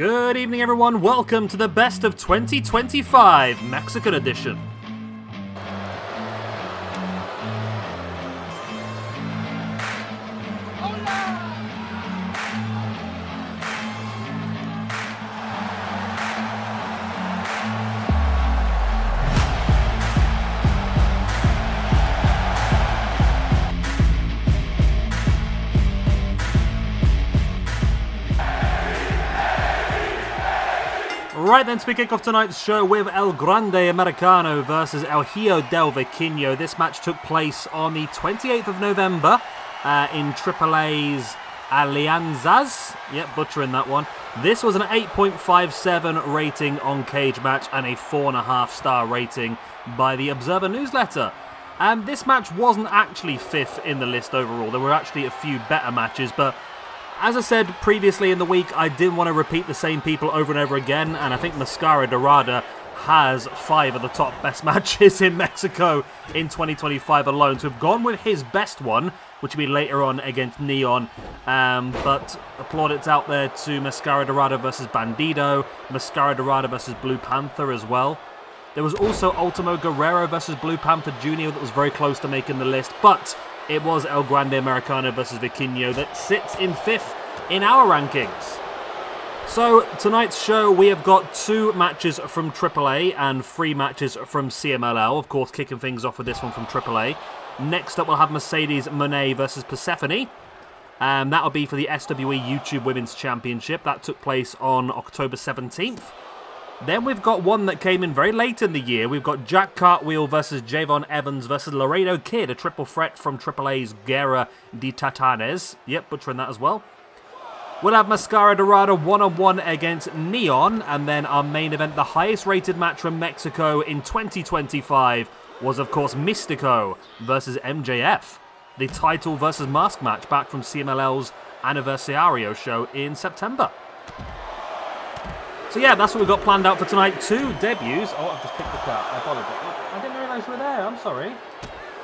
Good evening, everyone. Welcome to the Best of 2025 Mexican edition. Right then, to kick off tonight's show with El Grande Americano versus El Hijo del Vikingo. This match took place on the 28th of November in AAA's Alianzas. Yep, butchering that one. This was an 8.57 rating on Cagematch and a 4.5-star rating by the Observer newsletter. This match wasn't actually 5th in the list overall. There were actually a few better matches, but as I said previously in the week, I didn't want to repeat the same people over and over again, and I think Mascara Dorada has 5 of the top best matches in Mexico in 2025 alone. So we've gone with his best one, which will be later on against Neon, but plaudits out there to Mascara Dorada versus Bandido, Mascara Dorada versus Blue Panther as well. There was also Ultimo Guerrero versus Blue Panther Jr. that was very close to making the list, but it was El Grande Americano versus Vikingo that sits in 5th in our rankings. So tonight's show, we have got 2 matches from AAA and 3 matches from CMLL. Of course, kicking things off with this one from AAA. Next up, we'll have Mercedes Moné versus Persephone. That'll be for the SWE YouTube Women's Championship. That took place on October 17th. Then we've got one that came in very late in the year. We've got Jack Cartwheel versus Javon Evans versus Laredo Kid, a triple threat from AAA's Guerra de Titanes. Yep, butchering that as well. We'll have Mascara Dorada one-on-one against Neon, and then our main event, the highest rated match from Mexico in 2025, was of course Mystico versus MJF, the title versus mask match back from CMLL's Anniversario show in September. So yeah, that's what we've got planned out for tonight. 2 debuts. Oh, I've just kicked the cat. I apologize. I didn't realise you were there. I'm sorry.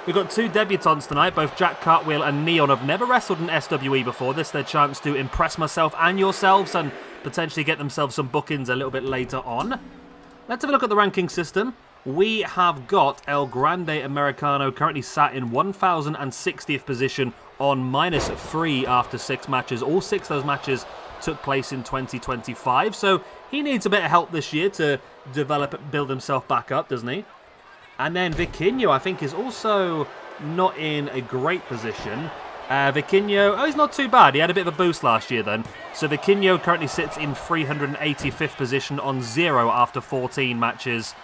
We've got 2 debutants tonight. Both Jack Cartwheel and Neon have never wrestled in SWE before. This is their chance to impress myself and yourselves and potentially get themselves some bookings a little bit later on. Let's have a look at the ranking system. We have got El Grande Americano currently sat in 1060th position on -3 after 6 matches. All 6 of those matches took place in 2025, so he needs a bit of help this year to develop and build himself back up, doesn't he? And then Vikingo, I think, is also not in a great position. Vikingo, he's not too bad. He had a bit of a boost last year then. So Vikingo currently sits in 385th position on 0 after 14 matches.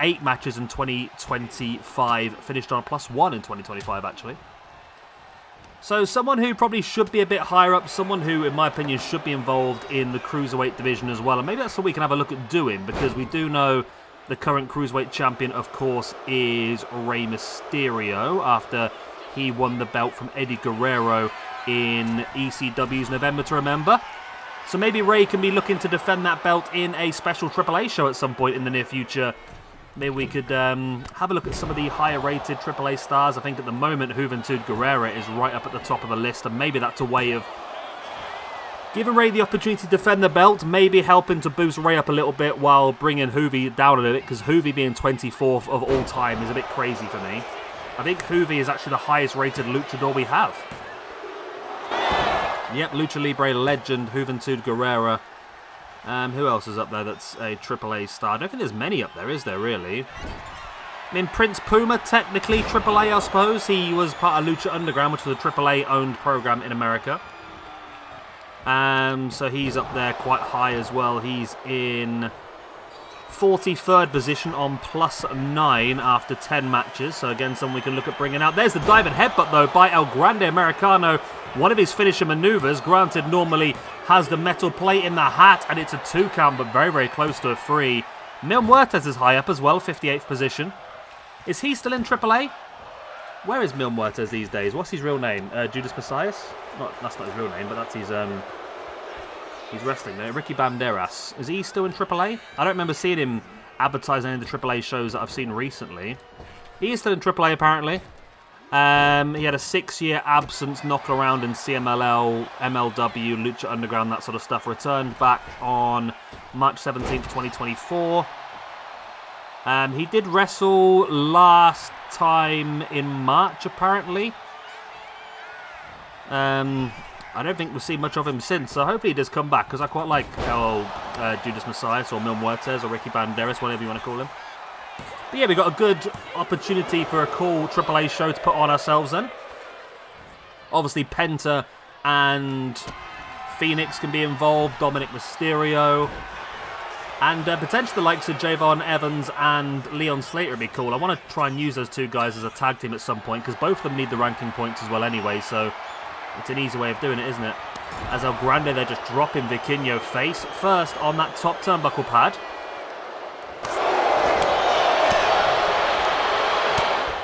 8 matches in 2025, finished on a +1 in 2025, actually. So someone who probably should be a bit higher up, someone who, in my opinion, should be involved in the Cruiserweight division as well. And maybe that's what we can have a look at doing, because we do know the current Cruiserweight champion, of course, is Rey Mysterio, after he won the belt from Eddie Guerrero in ECW's November to Remember. So maybe Rey can be looking to defend that belt in a special AAA show at some point in the near future. Maybe we could have a look at some of the higher-rated AAA stars. I think at the moment, Juventud Guerrera is right up at the top of the list, and maybe that's a way of giving Rey the opportunity to defend the belt, maybe helping to boost Rey up a little bit while bringing Juvi down a little bit, because Juvi being 24th of all time is a bit crazy for me. I think Juvi is actually the highest-rated luchador we have. Yep, Lucha Libre legend, Juventud Guerrera. Who else is up there that's a AAA star? I don't think there's many up there, is there, really? I mean, Prince Puma, technically AAA, I suppose. He was part of Lucha Underground, which was a AAA-owned program in America. So he's up there quite high as well. He's in 43rd position on +9 after 10 matches. So again, someone we can look at bringing out. There's the diving headbutt, though, by El Grande Americano. One of his finisher maneuvers, granted, normally has the metal plate in the hat, and it's a 2 count, but very, very close to a 3. Mil Muertes is high up as well, 58th position. Is he still in AAA? Where is Mil Muertes these days? What's his real name? Judas Messias? That's not his real name, but that's his he's wrestling there. Ricky Banderas. Is he still in AAA? I don't remember seeing him advertise any of the AAA shows that I've seen recently. He is still in AAA, apparently. He had a 6-year absence, knocking around in CMLL, MLW, Lucha Underground, that sort of stuff. Returned back on March 17th, 2024. He did wrestle last time in March, apparently. I don't think we've seen much of him since, so hopefully he does come back, because I quite like Judas Messias or Mil Muertes or Ricky Banderas, whatever you want to call him. But yeah, we got a good opportunity for a cool AAA show to put on ourselves then. Obviously, Penta and Phoenix can be involved, Dominic Mysterio, and potentially the likes of Javon Evans and Leon Slater would be cool. I want to try and use those two guys as a tag team at some point, because both of them need the ranking points as well anyway, so it's an easy way of doing it, isn't it? As El Grande, they're just dropping Vikingo face first on that top turnbuckle pad.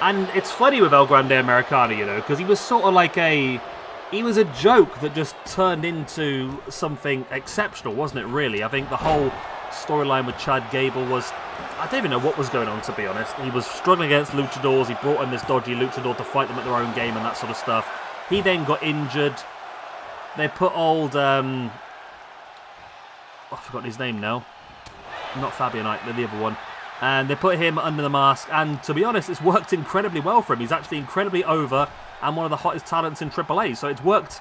And it's funny with El Grande Americano, you know, because he was sort of like he was a joke that just turned into something exceptional, wasn't it, really? I think the whole storyline with Chad Gable was, I don't even know what was going on, to be honest. He was struggling against luchadors, he brought in this dodgy luchador to fight them at their own game and that sort of stuff. He then got injured. They put old, I've forgotten his name now. Not Fabian Knight, the other one. And they put him under the mask, and to be honest, it's worked incredibly well for him. He's actually incredibly over and one of the hottest talents in AAA, so it's worked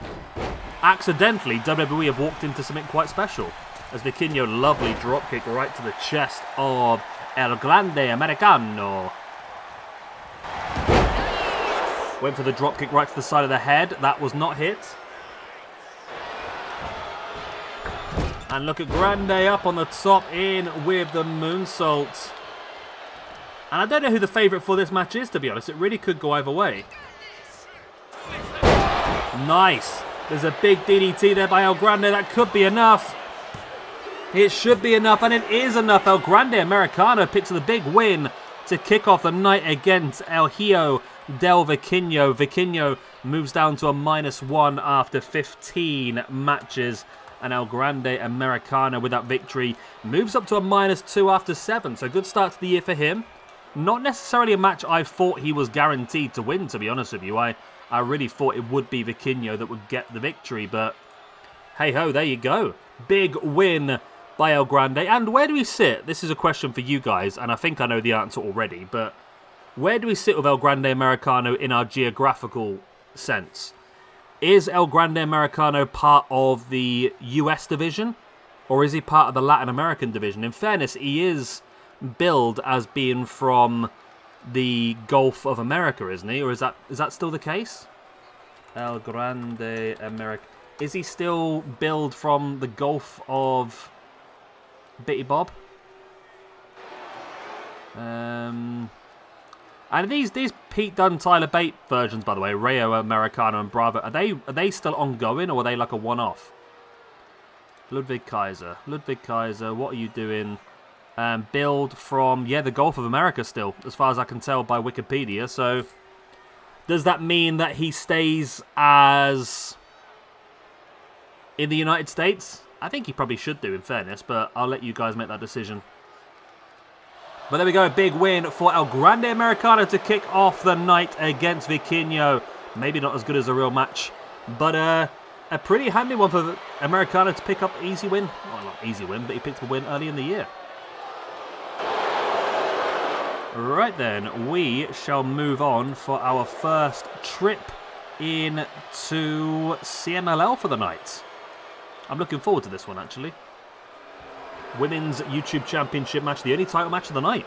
accidentally. WWE have walked into something quite special. As Vikingo, lovely dropkick right to the chest of El Grande Americano. Went for the dropkick right to the side of the head. That was not hit. And look at Grande up on the top in with the moonsault. And I don't know who the favourite for this match is, to be honest. It really could go either way. Nice. There's a big DDT there by El Grande. That could be enough. It should be enough, and it is enough. El Grande Americano picks the big win to kick off the night against El Hijo del Vikingo. Vikingo moves down to a -1 after 15 matches. And El Grande Americano, with that victory, moves up to a -2 after 7. So good start to the year for him. Not necessarily a match I thought he was guaranteed to win, to be honest with you. I really thought it would be Vikingo that would get the victory. But hey-ho, there you go. Big win by El Grande. And where do we sit? This is a question for you guys, and I think I know the answer already. But where do we sit with El Grande Americano in our geographical sense? Is El Grande Americano part of the US division, or is he part of the Latin American division? In fairness, he is billed as being from the Gulf of America, isn't he? Or is that still the case? El Grande America. Is he still billed from the Gulf of Bitty Bob? And these Pete Dunne, Tyler Bate versions, by the way, Rayo Americano and Bravo, are they still ongoing, or are they like a one-off? Ludwig Kaiser, what are you doing? Build from, yeah, the Gulf of America still, as far as I can tell by Wikipedia. So does that mean that he stays as in the United States? I think he probably should do, in fairness, but I'll let you guys make that decision. But there we go, a big win for El Grande Americano to kick off the night against Vikingo. Maybe not as good as a real match, but a pretty handy one for Americano to pick up easy win. Well, not easy win, but he picked a win early in the year. Right then, we shall move on for our first trip into CMLL for the night. I'm looking forward to this one, actually. Women's YouTube Championship match, the only title match of the night.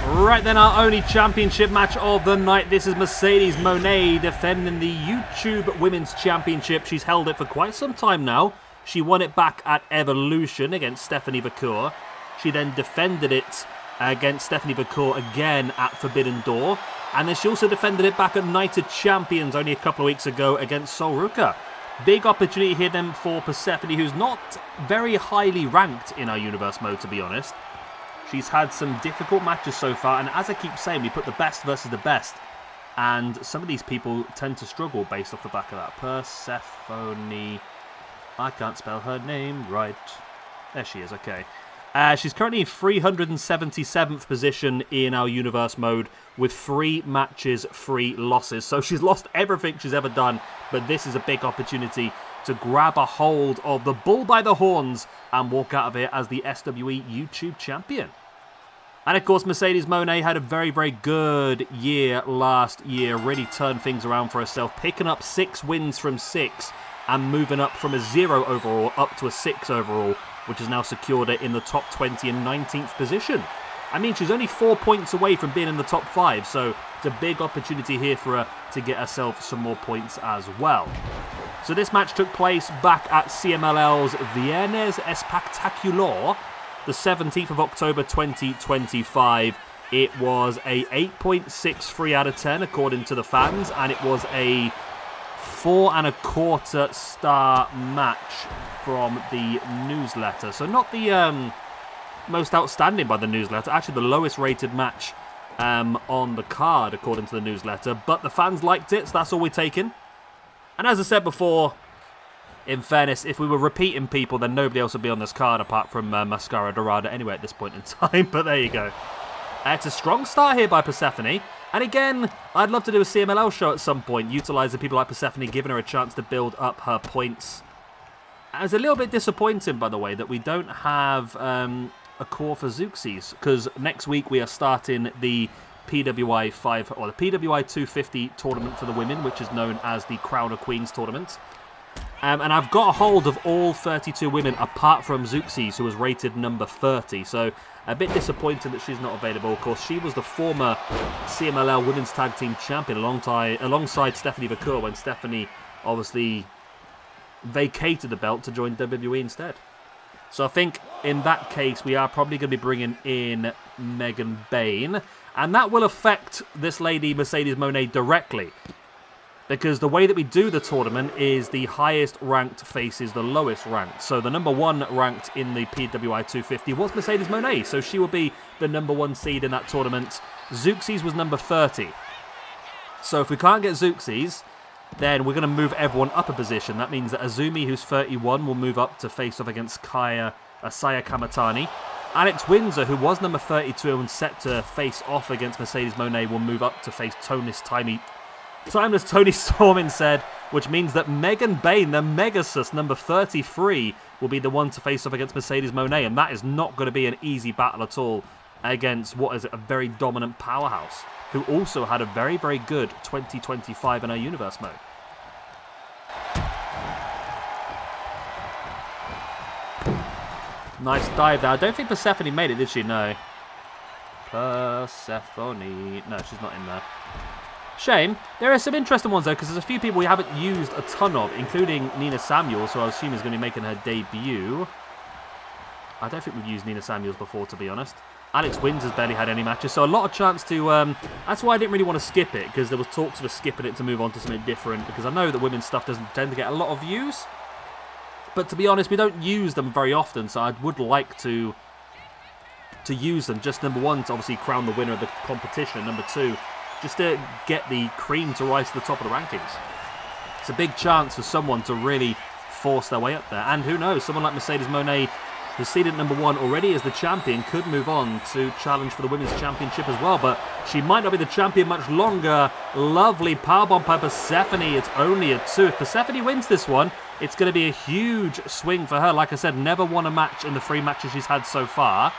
Right then, our only championship match of the night. This is Mercedes Moné defending the YouTube Women's Championship. She's held it for quite some time now. She won it back at Evolution against Stephanie Vacour. She then defended it against Stephanie Vacour again at Forbidden Door. And then she also defended it back at Night of Champions only a couple of weeks ago against Solruka. Big opportunity here then for Persephone, who's not very highly ranked in our Universe mode, to be honest. She's had some difficult matches so far, and as I keep saying, we put the best versus the best. And some of these people tend to struggle based off the back of that. Persephone. I can't spell her name right. There she is, okay. She's currently in 377th position in our Universe mode with 3 matches, 3 losses. So she's lost everything she's ever done, but this is a big opportunity to grab a hold of the bull by the horns and walk out of it as the SWE YouTube champion. And of course, Mercedes Moné had a very, very good year last year, really turned things around for herself, picking up 6 wins from 6 and moving up from a 0 overall up to a 6 overall, which has now secured her in the top 20 and 19th position. I mean, she's only 4 points away from being in the top 5, so it's a big opportunity here for her to get herself some more points as well. So this match took place back at CMLL's Viernes Espectacular, the 17th of October 2025. It was a 8.63 out of 10 according to the fans, and it was a 4 1/4 star match from the newsletter. So not the most outstanding by the newsletter, actually the lowest rated match on the card according to the newsletter, but the fans liked it, so that's all we're taking. And as I said before, in fairness, if we were repeating people, then nobody else would be on this card apart from Mascara Dorada anyway at this point in time, but there you go. It's a strong start here by Persephone. And again, I'd love to do a CMLL show at some point, utilising people like Persephone, giving her a chance to build up her points. It's a little bit disappointing, by the way, that we don't have a core for Zeuxis, because next week we are starting the PWI 5 or the PWI 250 tournament for the women, which is known as the Crown of Queens tournament. And I've got a hold of all 32 women apart from Zeuxis, who was rated number 30. So a bit disappointed that she's not available. Of course, she was the former CMLL Women's Tag Team Champion alongside Stephanie Vacour when Stephanie obviously vacated the belt to join WWE instead. So I think in that case, we are probably going to be bringing in Megan Bain. And that will affect this lady, Mercedes Moné, directly. Because the way that we do the tournament is the highest ranked faces the lowest ranked. So the number 1 ranked in the PWI 250 was Mercedes Moné. So she will be the number 1 seed in that tournament. Zeuxis was number 30. So if we can't get Zeuxis, then we're going to move everyone up a position. That means that Azumi, who's 31, will move up to face off against Asaya Kamatani. Alex Windsor, who was number 32 and set to face off against Mercedes Moné, will move up to face Timeless Tony Storm instead, which means that Megan Bain, the Megasus, number 33, will be the one to face off against Mercedes Moné, and that is not going to be an easy battle at all against what is a very dominant powerhouse, who also had a very, very good 2025 in our Universe mode. Nice dive there. I don't think Persephone made it, did she? No. Persephone. No, she's not in there. Shame. There are some interesting ones, though, because there's a few people we haven't used a ton of, including Nina Samuels, who I assume is going to be making her debut. I don't think we've used Nina Samuels before, to be honest. Alex Windsor's barely had any matches, so a lot of chance to... that's why I didn't really want to skip it, because there was talks of us skipping it to move on to something different, because I know that women's stuff doesn't tend to get a lot of views. But to be honest, we don't use them very often, so I would like to use them. Just number 1, to obviously crown the winner of the competition, and number 2... just to get the cream to rise to the top of the rankings. It's a big chance for someone to really force their way up there. And who knows, someone like Mercedes Moné, who's seated at number 1 already as the champion, could move on to challenge for the Women's Championship as well. But she might not be the champion much longer. Lovely powerbomb by Persephone. It's only a 2. If Persephone wins this one, it's going to be a huge swing for her. Like I said, never won a match in the 3 matches she's had so far.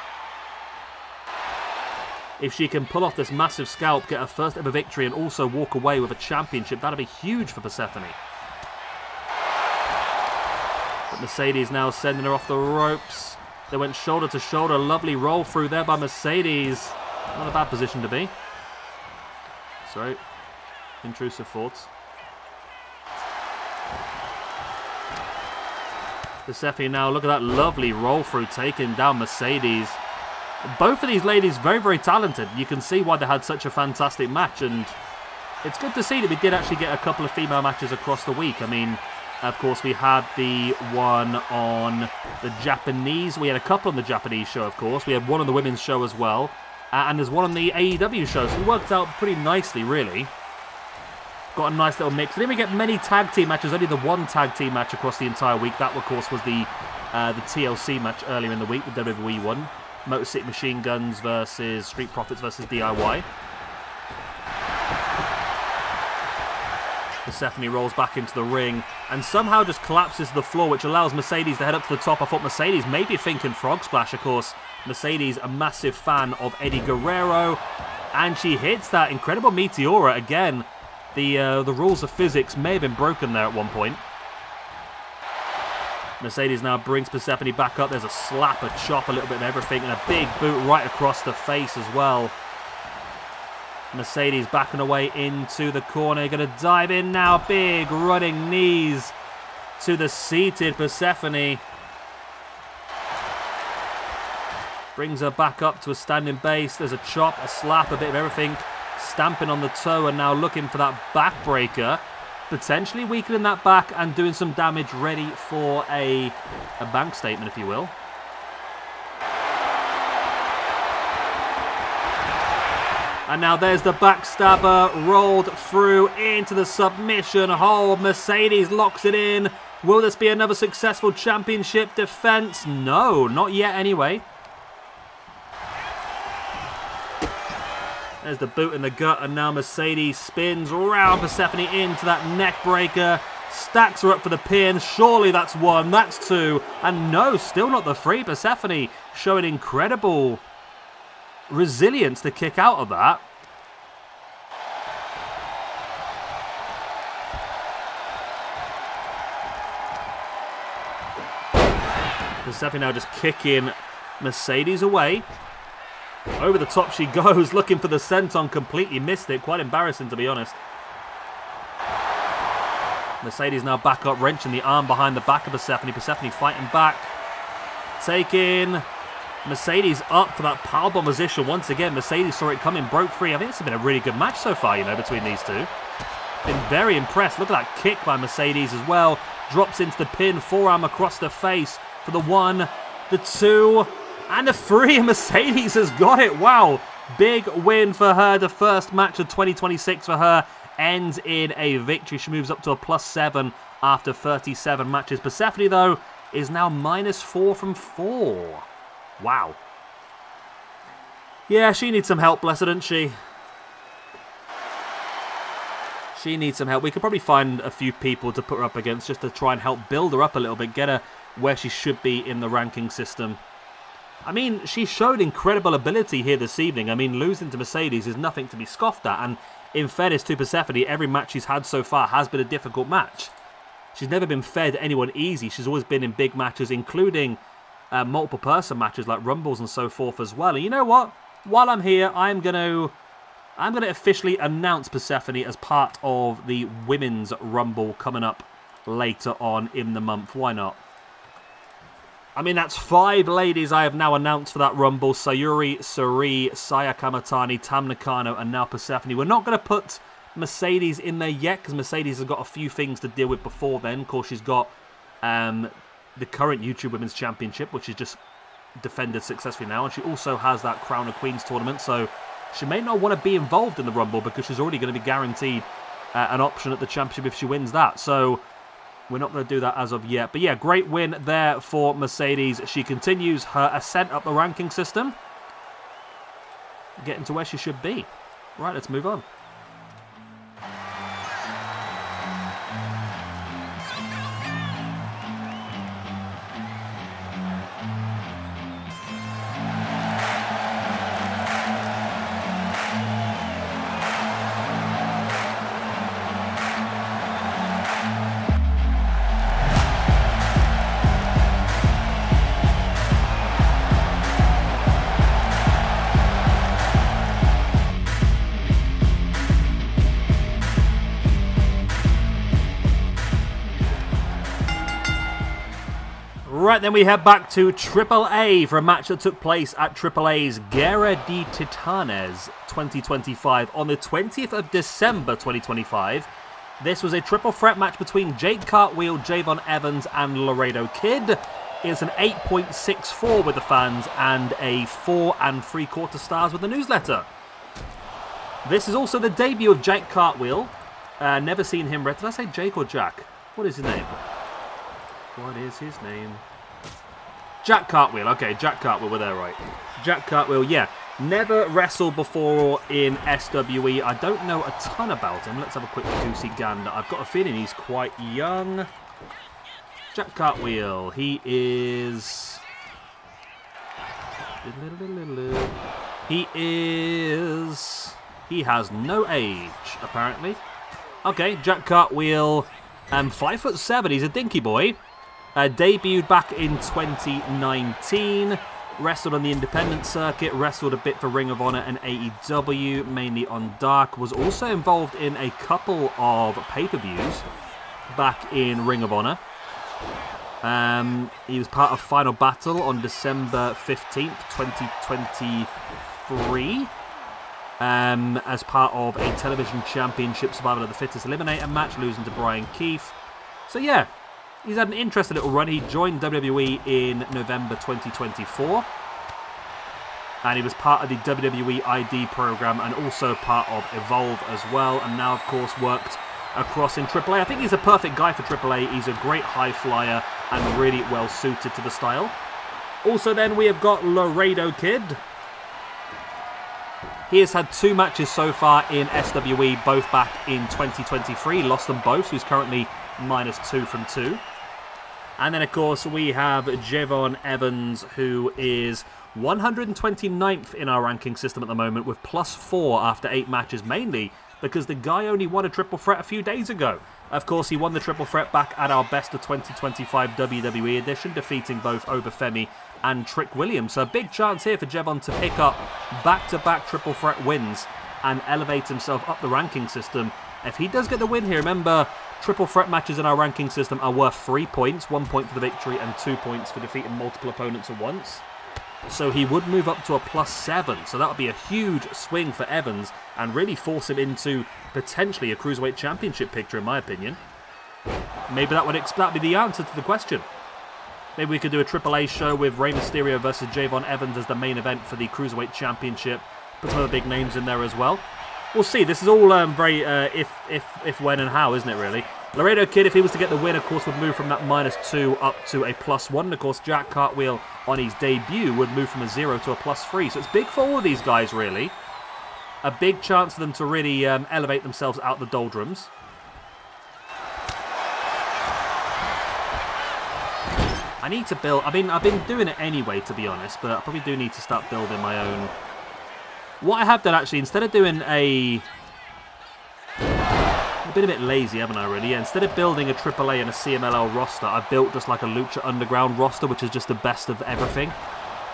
If she can pull off this massive scalp, get her first ever victory, and also walk away with a championship, that'll be huge for Persephone. But Mercedes now sending her off the ropes. They went shoulder to shoulder. Lovely roll through there by Mercedes. Not a bad position to be. Sorry. Intrusive thoughts. Persephone now, look at that lovely roll through, taking down Mercedes. both of these ladies very, very talented. You can see why they had such a fantastic match, and it's good to see that we did actually get a couple of female matches across the week. I mean, of course, we had the one on the Japanese. We had a couple on the Japanese show, of course. We had one on the women's show as well. And there's one on the AEW show. So it worked out pretty nicely, really. Got a nice little mix. We didn't get many tag team matches. Only the one tag team match across the entire week. That, of course, was the TLC match earlier in the week, the WWE one. Motor City Machine Guns versus Street Profits versus DIY. Persephone rolls back into the ring and somehow just collapses to the floor, which allows Mercedes to head up to the top. I thought Mercedes may be thinking frog splash. Of course, Mercedes, a massive fan of Eddie Guerrero, and she hits that incredible Meteora. Again, the rules of physics may have been broken there at one point. Mercedes now brings Persephone back up. There's a slap, a chop, a little bit of everything, and a big boot right across the face as well. Mercedes backing away into the corner. Going to dive in now. Big running knees to the seated Persephone. Brings her back up to a standing base. There's a chop, a slap, a bit of everything. Stamping on the toe and now looking for that backbreaker. Potentially weakening that back and doing some damage, ready for a bank statement, if you will. And now there's the backstabber, rolled through into the submission hold. Mercedes locks it in. Will this be another successful championship defense? No, not yet anyway. There's the boot in the gut, and now Mercedes spins around Persephone into that neck breaker. Stacks her up for the pin. Surely that's one, that's two. And no, still not the three. Persephone showing incredible resilience to kick out of that. Persephone now just kicking Mercedes away. Over the top she goes, looking for the senton, completely missed it. Quite embarrassing, to be honest. Mercedes now back up, wrenching the arm behind the back of Persephone. Persephone fighting back. Taking Mercedes up for that powerbomb position. Once again, Mercedes saw it coming, broke free. I think this has been a really good match so far, you know, between these two. Been very impressed. Look at that kick by Mercedes as well. Drops into the pin, forearm across the face for the one, the two, and the three. Mercedes has got it. Wow. Big win for her. The first match of 2026 for her ends in a victory. She moves up to a +7 after 37 matches. Persephone, though, is now -4 from 4. Wow. Yeah, she needs some help, bless her, doesn't she? She needs some help. We could probably find a few people to put her up against just to try and help build her up a little bit, get her where she should be in the ranking system. I mean, she showed incredible ability here this evening. I mean, losing to Mercedes is nothing to be scoffed at. And in fairness to Persephone, every match she's had so far has been a difficult match. She's never been fed anyone easy. She's always been in big matches, including multiple person matches like Rumbles and so forth as well. And you know what? While I'm here, I'm gonna officially announce Persephone as part of the Women's Rumble coming up later on in the month. Why not? I mean, that's 5 ladies I have now announced for that Rumble. Sayuri, Sari, Saya Kamatani, Tam Nakano, and now Persephone. We're not going to put Mercedes in there yet, because Mercedes has got a few things to deal with before then. Of course, she's got the current YouTube Women's Championship, which is just defended successfully now. And she also has that Crown of Queens tournament, so she may not want to be involved in the Rumble because she's already going to be guaranteed an option at the championship if she wins that. So we're not going to do that as of yet. But yeah, great win there for Mercedes. She continues her ascent up the ranking system, getting to where she should be. Right, let's move on. Right, then we head back to AAA for a match that took place at AAA's Guerra de Titanes 2025 on the 20th of December 2025. This was a triple threat match between Jake Cartwheel, Javon Evans, and Laredo Kid. It's an 8.64 with the fans and a 4 3/4 stars with the newsletter. This is also the debut of Jake Cartwheel. Never seen him. Did I say Jake or Jack? What is his name? What is his name? Jack Cartwheel. Okay, Jack Cartwheel. We're there, right? Jack Cartwheel, yeah. Never wrestled before in SWE. I don't know a ton about him. Let's have a quick goosey gander. I've got a feeling he's quite young. Jack Cartwheel. He is... He has no age, apparently. Okay, Jack Cartwheel. 5'7". He's a dinky boy. Debuted back in 2019. Wrestled on the independent circuit. Wrestled a bit for Ring of Honor and AEW, mainly on Dark. Was also involved in a couple of pay-per-views back in Ring of Honor. He was part of Final Battle on December 15th, 2023. As part of a television championship Survival of the Fittest eliminator match, losing to Brian Keefe. So yeah, he's had an interesting little run. He joined WWE in November 2024. And he was part of the WWE ID program and also part of Evolve as well. And now, of course, worked across in AAA. I think he's a perfect guy for AAA. He's a great high flyer and really well suited to the style. Also then, we have got Laredo Kid. He has had 2 matches so far in SWE, both back in 2023. Lost them both, so he's currently -2 from 2. And then, of course, we have Javon Evans, who is 129th in our ranking system at the moment, with +4 after 8 matches, mainly because the guy only won a triple threat a few days ago. Of course, he won the triple threat back at our Best of 2025 WWE edition, defeating both Obafemi and Trick Williams. So a big chance here for Javon to pick up back-to-back triple threat wins and elevate himself up the ranking system. If he does get the win here, remember, triple threat matches in our ranking system are worth 3 points, 1 point for the victory and 2 points for defeating multiple opponents at once. So he would move up to a +7, so that would be a huge swing for Evans and really force him into potentially a Cruiserweight Championship picture, in my opinion. Maybe that would be the answer to the question. Maybe we could do a AAA show with Rey Mysterio versus Javon Evans as the main event for the Cruiserweight Championship. Put some other big names in there as well. We'll see. This is all very if, when, and how, isn't it, really? Laredo Kid, if he was to get the win, of course, would move from that -2 up to a +1. And, of course, Jack Cartwheel on his debut would move from a 0 to a +3. So it's big for all of these guys, really. A big chance for them to really elevate themselves out the doldrums. I need to build... I've been doing it anyway, to be honest, but I probably do need to start building my own... What I have done, actually, instead of doing a... I've been a bit lazy, haven't I, really? Yeah, instead of building a AAA and a CMLL roster, I've built just like a Lucha Underground roster, which is just the best of everything.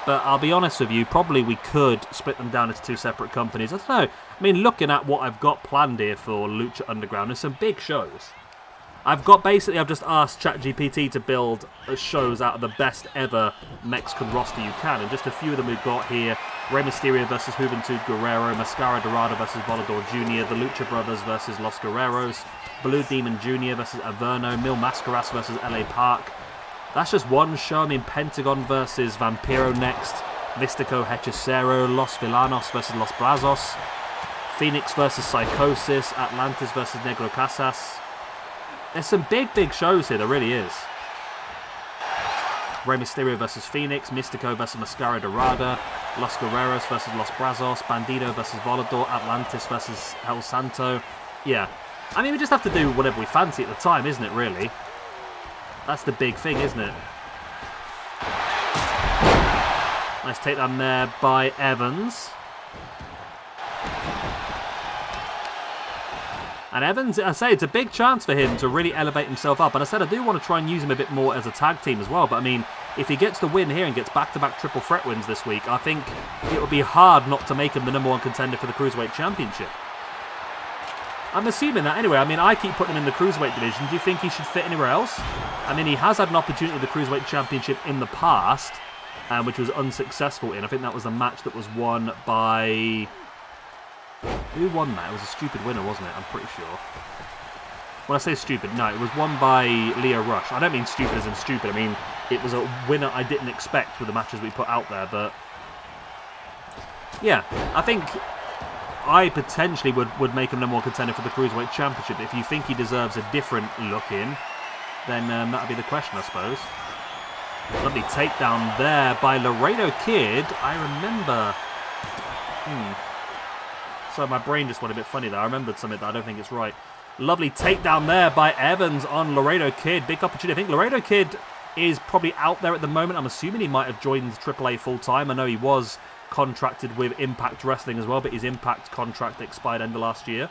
But I'll be honest with you, probably we could split them down into 2 separate companies. I don't know. I mean, looking at what I've got planned here for Lucha Underground, there's some big shows. I've just asked ChatGPT to build shows out of the best ever Mexican roster you can. And just a few of them we've got here. Rey Mysterio versus Juventud Guerrero, Mascara Dorado versus Volador Jr., the Lucha Brothers versus Los Guerreros, Blue Demon Jr. versus Averno, Mil Mascaras versus LA Park. That's just one show. I mean, Pentagon versus Vampiro next, Mystico Hechicero, Los Villanos versus Los Brazos, Phoenix versus Psychosis, Atlantis versus Negro Casas. There's some big shows here, there really is. Rey Mysterio versus Phoenix, Mystico versus Mascara Dorada, Los Guerreros versus Los Brazos, Bandido versus Volador, Atlantis versus El Santo. Yeah. I mean, we just have to do whatever we fancy at the time, isn't it, really? That's the big thing, isn't it? Nice takedown there by Evans. And Evans, I say, it's a big chance for him to really elevate himself up. And I said I do want to try and use him a bit more as a tag team as well. But I mean, if he gets the win here and gets back-to-back triple threat wins this week, I think it would be hard not to make him the #1 contender for the Cruiserweight Championship. I'm assuming that anyway. I mean, I keep putting him in the Cruiserweight division. Do you think he should fit anywhere else? I mean, he has had an opportunity at the Cruiserweight Championship in the past, which was unsuccessful in. I think that was the match that was won by... Who won that? It was a stupid winner, wasn't it? I'm pretty sure. When I say stupid, no, it was won by Leo Rush. I don't mean stupid as in stupid. I mean, it was a winner I didn't expect with the matches we put out there, but... Yeah, I think I potentially would make him no more contender for the Cruiserweight Championship. If you think he deserves a different look in, then that would be the question, I suppose. Lovely takedown there by Laredo Kid. I remember... So my brain just went a bit funny there. I remembered something that I don't think it's right. Lovely takedown there by Evans on Laredo Kid. Big opportunity. I think Laredo Kid is probably out there at the moment. I'm assuming he might have joined AAA full-time. I know he was contracted with Impact Wrestling as well, but his Impact contract expired end of last year.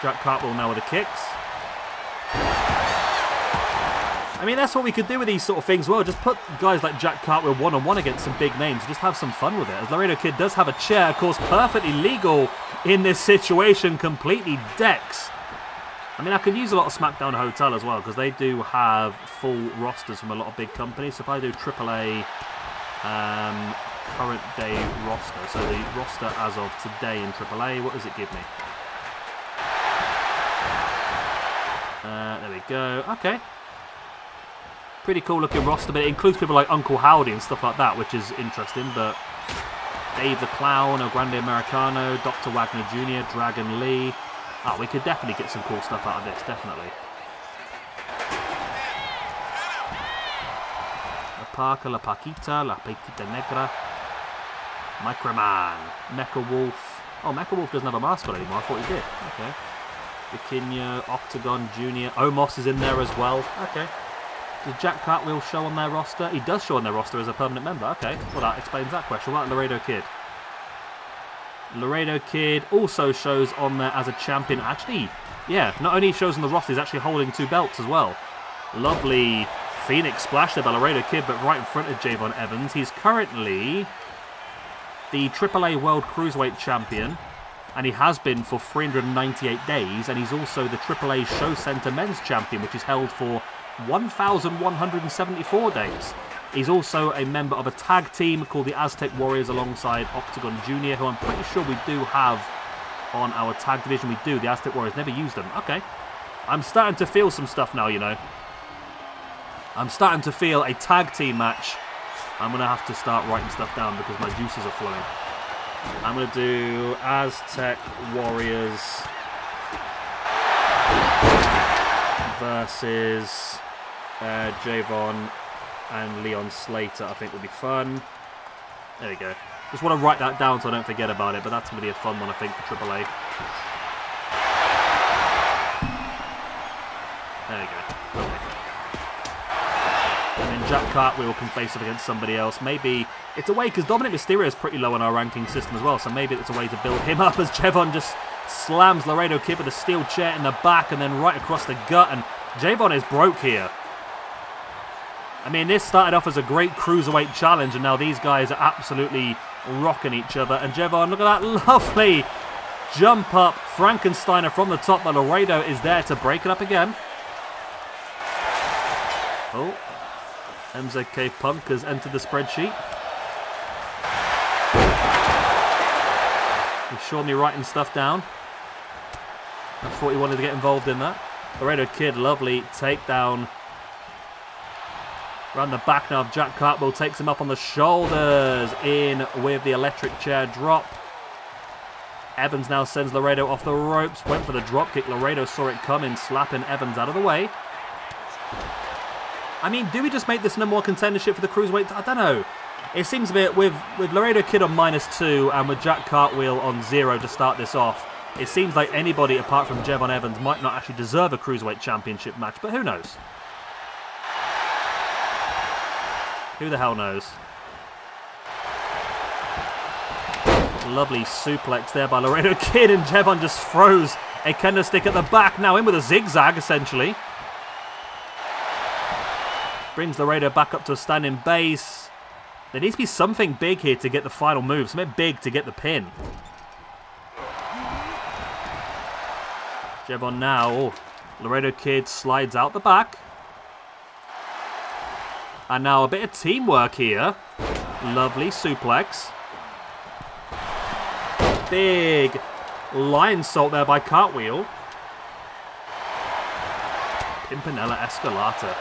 Jack Cartwheel now with the kicks. I mean, that's what we could do with these sort of things. Well, just put guys like Jack Cartwheel one-on-one against some big names. Just have some fun with it. As Laredo Kid does have a chair, of course, perfectly legal in this situation. Completely decks. I mean, I could use a lot of SmackDown Hotel as well, because they do have full rosters from a lot of big companies. So if I do AAA current day roster, so the roster as of today in AAA, what does it give me? There we go. Okay. Pretty cool looking roster, but it includes people like Uncle Howdy and stuff like that, which is interesting. But Dave the Clown, Grande Americano, Dr. Wagner Jr., Dragon Lee. Oh, we could definitely get some cool stuff out of this, definitely. La Parca, La Paquita, La Paquita Negra. Microman, Mecha Wolf. Oh, Mecha Wolf doesn't have a mascot anymore. I thought he did. Okay. Vikingo, Octagon Jr. Omos is in there as well. Okay. Does Jack Cartwheel show on their roster? He does show on their roster as a permanent member. Okay, well that explains that question. What about Laredo Kid? Laredo Kid also shows on there as a champion. Actually, yeah, not only shows on the roster, he's actually holding 2 belts as well. Lovely Phoenix splash there by Laredo Kid, but right in front of Javon Evans. He's currently the AAA World Cruiserweight Champion, and he has been for 398 days, and he's also the AAA Show Center Men's Champion, which is held for 1,174 days. He's also a member of a tag team called the Aztec Warriors alongside Octagon Jr., who I'm pretty sure we do have on our tag division. We do. The Aztec Warriors never used them. Okay. I'm starting to feel some stuff now, you know. I'm starting to feel a tag team match. I'm going to have to start writing stuff down because my juices are flowing. I'm going to do Aztec Warriors versus Javon and Leon Slater. I think would be fun. There we go. Just want to write that down so I don't forget about it, but that's going to be a fun one, I think, for AAA. There we go. Okay. And then Jack Cartwheel can face up against somebody else. Maybe it's a way, because Dominic Mysterio is pretty low on our ranking system as well, so maybe it's a way to build him up as Javon just slams Laredo Kid with a steel chair in the back and then right across the gut, and Javon is broke here. I mean, this started off as a great cruiserweight challenge, and now these guys are absolutely rocking each other. And Javon, look at that lovely jump up Frankensteiner from the top, but Laredo is there to break it up again. Oh, MZK Punk has entered the spreadsheet. He's showing me writing stuff down. I thought he wanted to get involved in that. Laredo Kid, lovely takedown. Around the back now of Jack Cartwheel, takes him up on the shoulders, in with the electric chair drop. Evans now sends Laredo off the ropes, went for the drop kick. Laredo saw it coming, slapping Evans out of the way. I mean, do we just make this no more contendership for the Cruiserweight? I don't know. It seems a bit, with Laredo Kid on -2 and with Jack Cartwheel on 0 to start this off, it seems like anybody apart from Javon Evans might not actually deserve a Cruiserweight Championship match, but who knows? Who the hell knows? Lovely suplex there by Laredo Kid, and Javon just throws a kendo stick at the back. Now in with a zigzag, essentially. Brings Laredo back up to a standing base. There needs to be something big here to get the final move. Something big to get the pin. Jevon now. Oh, Laredo Kid slides out the back. And now a bit of teamwork here. Lovely suplex. Big lion salt there by Cartwheel. Pimpinella Escalata.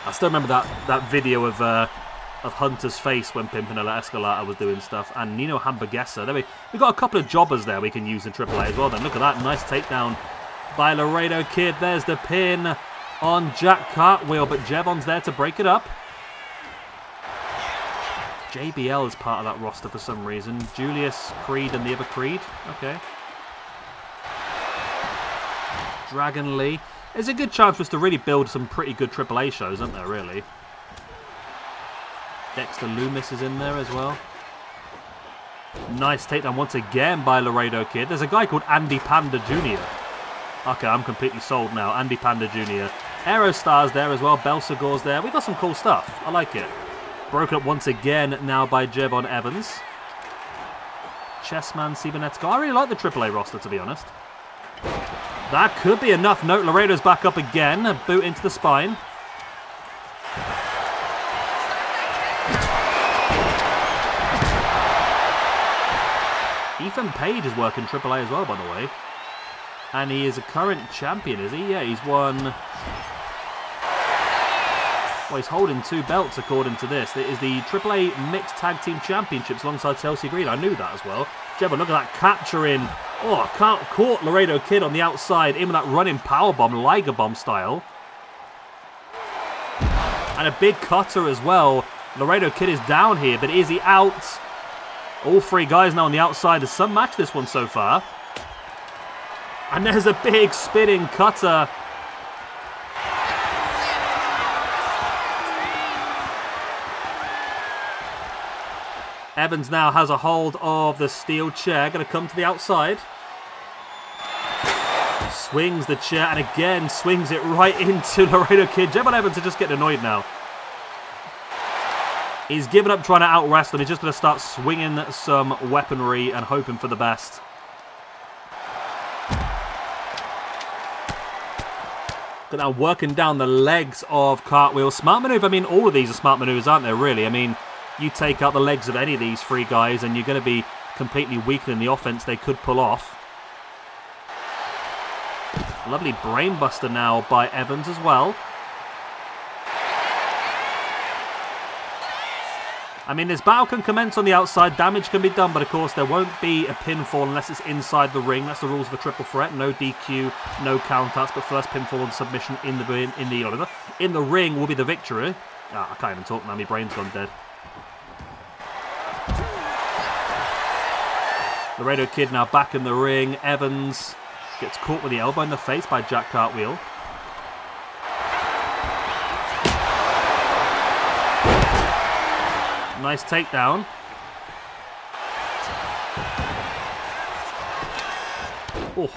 I still remember that video of Hunter's face when Pimpinella Escalata was doing stuff. And Nino Hamburguesa. There we got a couple of jobbers there we can use in AAA as well then. Look at that. Nice takedown by Laredo Kid. There's the pin on Jack Cartwheel. But Jevon's there to break it up. JBL is part of that roster for some reason. Julius, Creed, and the other Creed. Okay. Dragon Lee. There's a good chance for us to really build some pretty good AAA shows, isn't there, really? Dexter Loomis is in there as well. Nice takedown once again by Laredo Kid. There's a guy called Andy Panda Jr. Okay, I'm completely sold now. Andy Panda Jr. Aerostar's there as well. Belsagor's there. We got some cool stuff. I like it. Broken up once again now by Jevon Evans. Chessman Cibernetico. I really like the AAA roster, to be honest. That could be enough. Note, Laredo's back up again. A boot into the spine. Ethan Page is working AAA as well, by the way. And he is a current champion, is he? Yeah, he's won... Well, he's holding 2 belts, according to this. It is the AAA Mixed Tag Team Championships alongside Chelsea Green. I knew that as well. Jevon, look at that capture in. Oh, caught Laredo Kid on the outside. In with that running powerbomb, Liger Bomb style. And a big cutter as well. Laredo Kid is down here, but is he out? All 3 guys now on the outside. There's some match this one so far. And there's a big spinning cutter. Evans now has a hold of the steel chair. Going to come to the outside. Swings the chair and again swings it right into Laredo Kid. Jevon Evans is just getting annoyed now. He's given up trying to out-wrestle him. He's just going to start swinging some weaponry and hoping for the best. But now working down the legs of Cartwheel. Smart maneuver. I mean, all of these are smart maneuvers, aren't they, really? I mean... You take out the legs of any of these 3 guys and you're going to be completely weakening the offense they could pull off. Lovely brainbuster now by Evans as well. I mean, this battle can commence on the outside. Damage can be done, but of course there won't be a pinfall unless it's inside the ring. That's the rules of a triple threat. No DQ, no countouts, but first pinfall and submission in the ring will be the victory. I can't even talk now. My brain's gone dead. Laredo Kid now back in the ring. Evans gets caught with the elbow in the face by Jack Cartwheel. Nice takedown. Oh.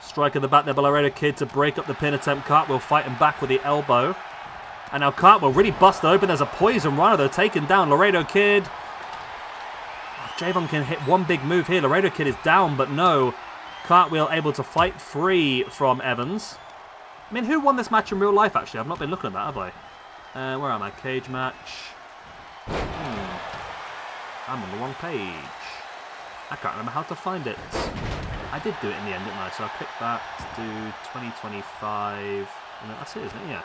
Strike in the back there by Laredo Kid to break up the pin attempt. Cartwheel fighting back with the elbow. And now Cartwheel really busted open. There's a poison rhino though, taking down Laredo Kid. Jevon can hit one big move here. Laredo Kid is down, but no. Cartwheel able to fight free from Evans. I mean, who won this match in real life, actually? I've not been looking at that, have I? Where am I? Cage match. I'm on the wrong page. I can't remember how to find it. I did do it in the end, didn't I? So I clicked that to do 2025. And that's it, isn't it? Yeah.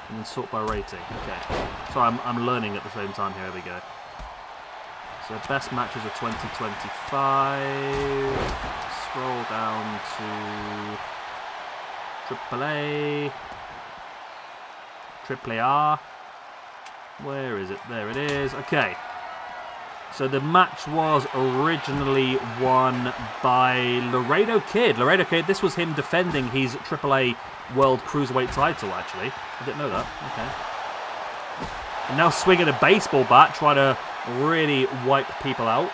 And then sort by rating. Okay. So I'm learning at the same time here. There we go. So best matches of 2025. Scroll down to AAA. Where is it? There it is. Okay. So the match was originally won by Laredo Kid. Laredo Kid, this was him defending his AAA World Cruiserweight title, actually. I didn't know that. Okay. And now swinging a baseball bat, trying to really wipe people out.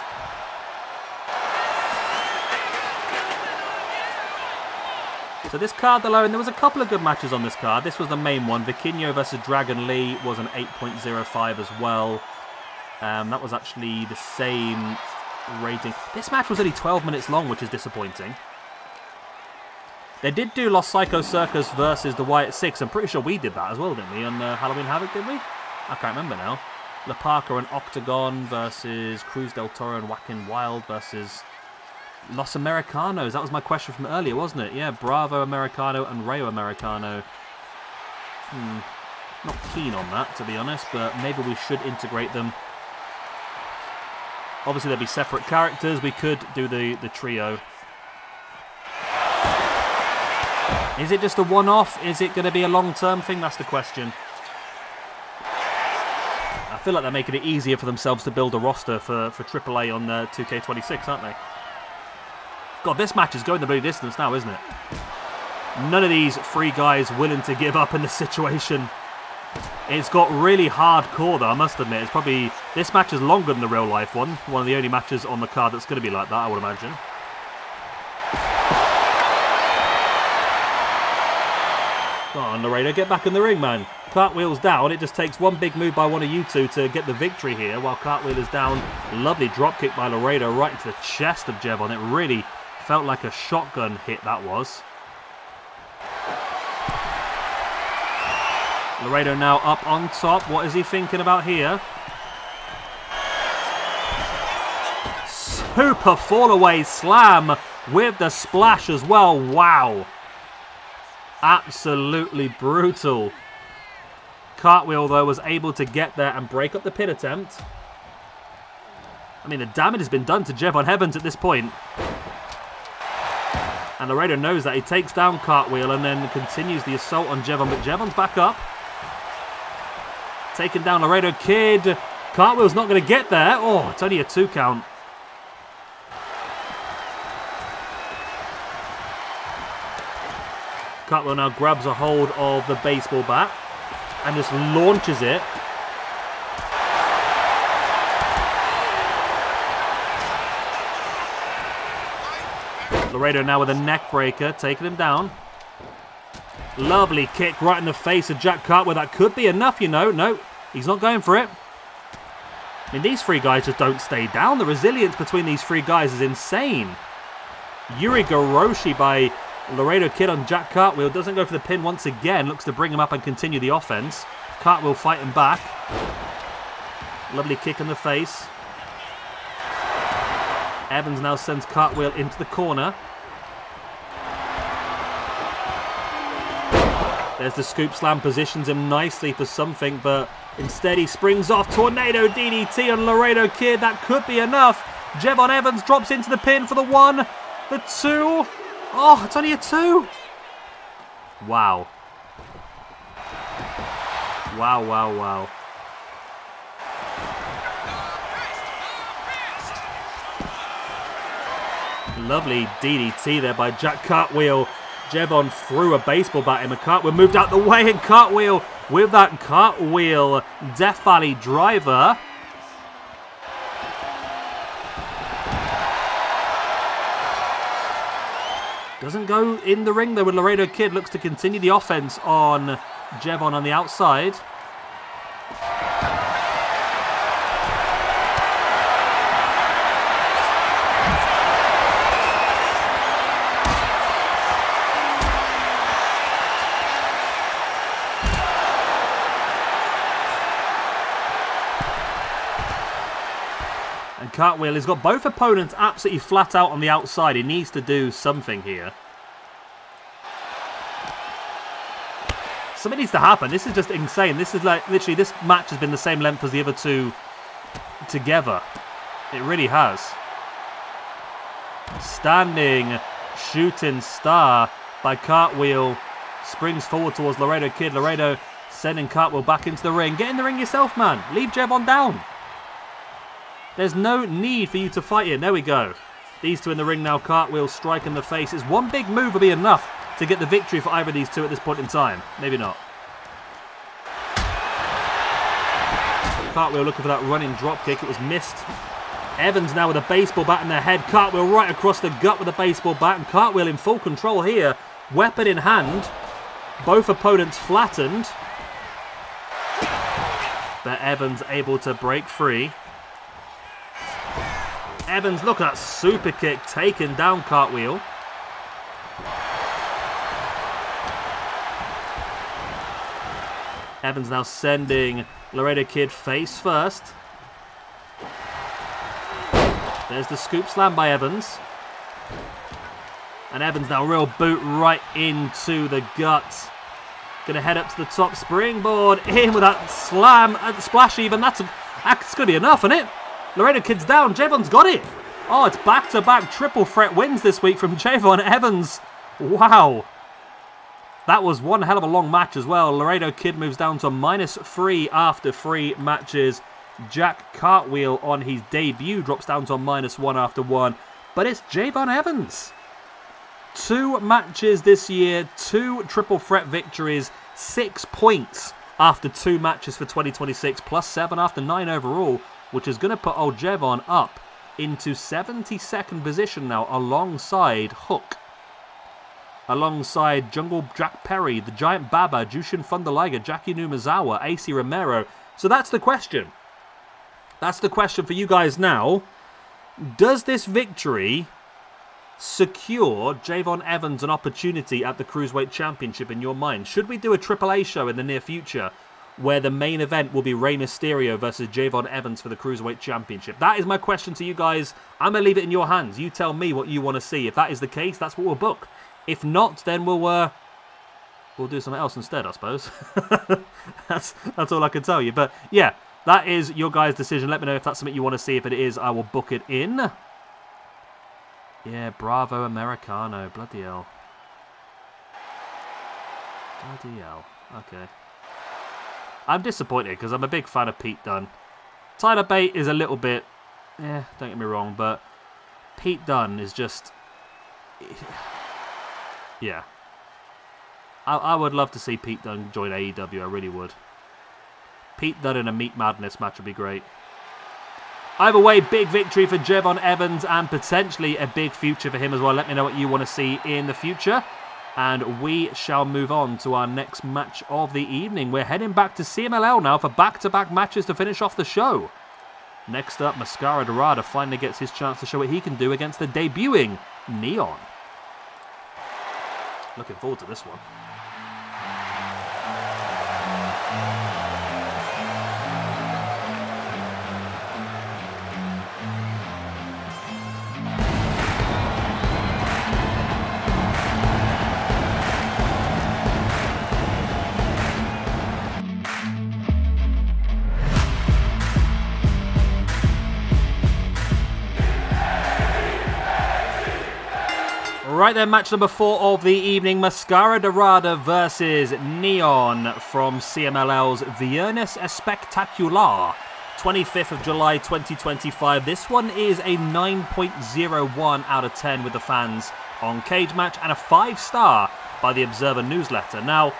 So this card alone, there was a couple of good matches on this card. This was the main one. Vikingo versus Dragon Lee was an 8.05 as well. That was actually the same rating. This match was only 12 minutes long, which is disappointing. They did do Los Psycho Circus versus the Wyatt Six. I'm pretty sure we did that as well, didn't we? On Halloween Havoc, did we? I can't remember now. La Parca and Octagon versus Cruz del Toro and Whackin' Wild versus Los Americanos. That was my question from earlier, wasn't it? Yeah, Bravo Americano and Rayo Americano. Not keen on that, to be honest, but maybe we should integrate them. Obviously, there'll be separate characters. We could do the trio. Is it just a one-off? Is it going to be a long-term thing? That's the question. I feel like they're making it easier for themselves to build a roster for AAA on 2K26, aren't they? God, this match is going the bloody distance now, isn't it? None of these three guys willing to give up in the situation. It's got really hardcore, though, I must admit. It's probably... This match is longer than the real-life one. One of the only matches on the card that's going to be like that, I would imagine. Come on, Laredo, get back in the ring, man. Cartwheel's down. It just takes one big move by one of you two to get the victory here, while Cartwheel is down. Lovely dropkick by Laredo right into the chest of Jevon. It really felt like a shotgun hit, that was. Laredo now up on top. What is he thinking about here? Super fall-away slam with the splash as well. Wow. Absolutely brutal. Cartwheel, though, was able to get there and break up the pin attempt. I mean, the damage has been done to Jevon Evans at this point. And Laredo knows that. He takes down Cartwheel and then continues the assault on Jevon. But Jevon's back up. Taking down Laredo Kid. Cartwheel's not going to get there. Oh, it's only a 2 count. Cartwheel now grabs a hold of the baseball bat and just launches it. Laredo now with a neck breaker, taking him down. Lovely kick right in the face of Jack Cartwheel. That could be enough, you know. No, he's not going for it. I mean, these three guys just don't stay down. The resilience between these three guys is insane. Yuri Goroshi by Laredo Kid on Jack Cartwheel. Doesn't go for the pin once again. Looks to bring him up and continue the offense. Cartwheel fighting back. Lovely kick in the face. Evans now sends Cartwheel into the corner. There's the scoop slam, positions him nicely for something, but instead he springs off. Tornado DDT on Laredo Kid. That could be enough. Jevon Evans drops into the pin for the 1, the 2. Oh, it's only a 2. Wow. Wow, wow, wow. Lovely DDT there by Jack Cartwheel. Jevon threw a baseball bat at him and Cartwheel moved out the way, and Cartwheel with that Cartwheel Death Valley driver. Doesn't go in the ring though with Laredo Kid. Looks to continue the offense on Jevon on the outside. Cartwheel has got both opponents absolutely flat out on the outside. He needs to do something here. Something needs to happen. This is just insane. This is like, literally, this match has been the same length as the other two together. It really has. Standing shooting star by Cartwheel. Springs forward towards Laredo Kid. Laredo sending Cartwheel back into the ring. Get in the ring yourself, man. Leave Jevon down. There's no need for you to fight here. There we go. These two in the ring now. Cartwheel strike in the face. It's one big move will be enough to get the victory for either of these two at this point in time. Maybe not. Cartwheel looking for that running drop kick. It was missed. Evans now with a baseball bat in their head. Cartwheel right across the gut with a baseball bat. And Cartwheel in full control here. Weapon in hand. Both opponents flattened. But Evans able to break free. Evans, look at that super kick taking down Cartwheel. Evans now sending Laredo Kid face first. There's the scoop slam by Evans. And Evans now real boot right into the gut. Going to head up to the top, springboard in with that slam, splash even. That's going to be enough, isn't it? Laredo Kid's down. Javon's got it. Oh, it's back-to-back triple threat wins this week from Javon Evans. Wow. That was one hell of a long match as well. Laredo Kid moves down to -3 after 3 matches. Jack Cartwheel on his debut drops down to -1 after 1. But it's Javon Evans. 2 matches this year, 2 triple threat victories, 6 points after 2 matches for 2026, plus 7 after 9 overall, which is going to put old Javon up into 72nd position now alongside Hook. Alongside Jungle Jack Perry, the Giant Baba, Jushin Thunder Liger, Jackie Numazawa, AC Romero. So that's the question. That's the question for you guys now. Does this victory secure Javon Evans an opportunity at the Cruiserweight Championship in your mind? Should we do a AAA show in the near future where the main event will be Rey Mysterio versus Javon Evans for the Cruiserweight Championship? That is my question to you guys. I'm going to leave it in your hands. You tell me what you want to see. If that is the case, that's what we'll book. If not, then we'll do something else instead, I suppose. That's all I can tell you. But yeah, that is your guys' decision. Let me know if that's something you want to see. If it is, I will book it in. Yeah, bravo, Americano. Bloody hell. Bloody hell. Okay. I'm disappointed because I'm a big fan of Pete Dunne. Tyler Bate is a little bit... don't get me wrong, but Pete Dunne is just... Yeah. I would love to see Pete Dunne join AEW. I really would. Pete Dunne in a Meat Madness match would be great. Either way, big victory for Javon Evans and potentially a big future for him as well. Let me know what you want to see in the future. And we shall move on to our next match of the evening. We're heading back to CMLL now for back-to-back matches to finish off the show. Next up, Mascara Dorada finally gets his chance to show what he can do against the debuting Neon. Looking forward to this one. Right then, match number 4 of the evening, Mascara Dorada versus Neon from CMLL's Viernes Espectacular, 25th of July 2025. This one is a 9.01 out of 10 with the fans on Cagematch and a 5-star by the Observer newsletter. Now,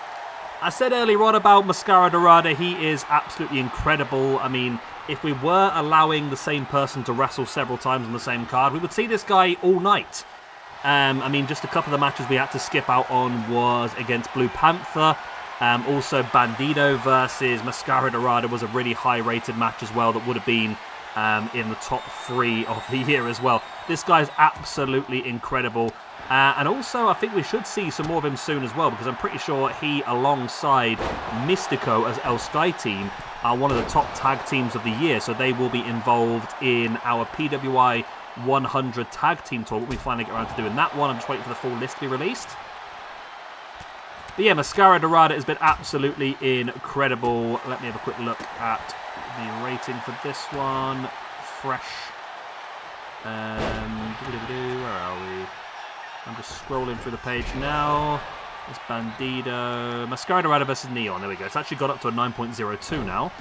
I said earlier on about Mascara Dorada, he is absolutely incredible. I mean, if we were allowing the same person to wrestle several times on the same card, we would see this guy all night. I mean, just a couple of the matches we had to skip out on was against Blue Panther. Also, Bandido versus Mascara Dorada was a really high-rated match as well that would have been in the top 3 of the year as well. This guy's absolutely incredible. And also, I think we should see some more of him soon as well, because I'm pretty sure he, alongside Mystico as El Sky Team, are one of the top tag teams of the year. So they will be involved in our PWI 100 tag team tour. We finally get around to doing that one. I'm just waiting for the full list to be released. But yeah, Mascara Dorada has been absolutely incredible. Let me have a quick look at the rating for this one. Fresh. Where are we? I'm just scrolling through the page now. It's Bandido. Mascara Dorada versus Neon. There we go. It's actually got up to a 9.02 now.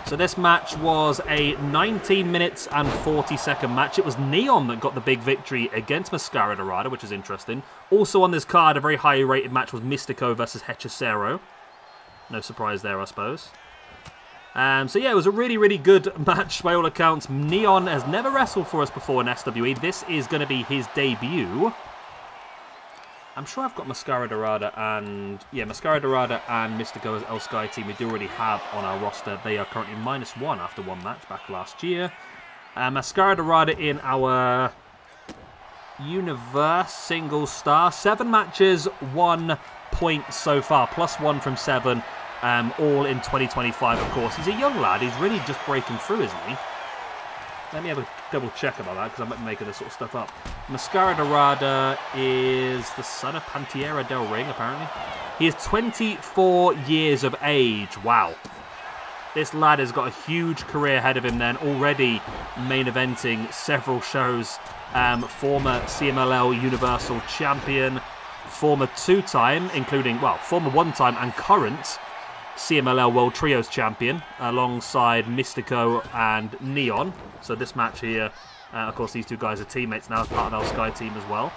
So this match was a 19 minutes and 40-second match. It was Neon that got the big victory against Mascara Dorada, which is interesting. Also on this card, a very highly rated match was Mystico versus Hechicero. No surprise there, I suppose. So yeah, it was a really, really good match by all accounts. Neon has never wrestled for us before in SWE. This is going to be his debut. I'm sure I've got Mascara Dorada and... Yeah, Mascara Dorada and Mystico as El Sky Team we do already have on our roster. They are currently -1 after one match back last year. Mascara Dorada in our Universe single star. 7 matches, 1 points so far, +1 from 7, all in 2025, of course. He's a young lad. He's really just breaking through, isn't he? Let me have a double check about that, because I might be making this sort of stuff up. Mascara Dorada is the son of Pantera del Ring, apparently. He is 24 years of age. Wow. This lad has got a huge career ahead of him then, already main eventing several shows. Former CMLL Universal Champion, former 2-time, including, well, former 1-time and current CMLL World Trios Champion, alongside Mystico and Neon. So this match here, of course, these two guys are teammates now, as part of our Sky team as well.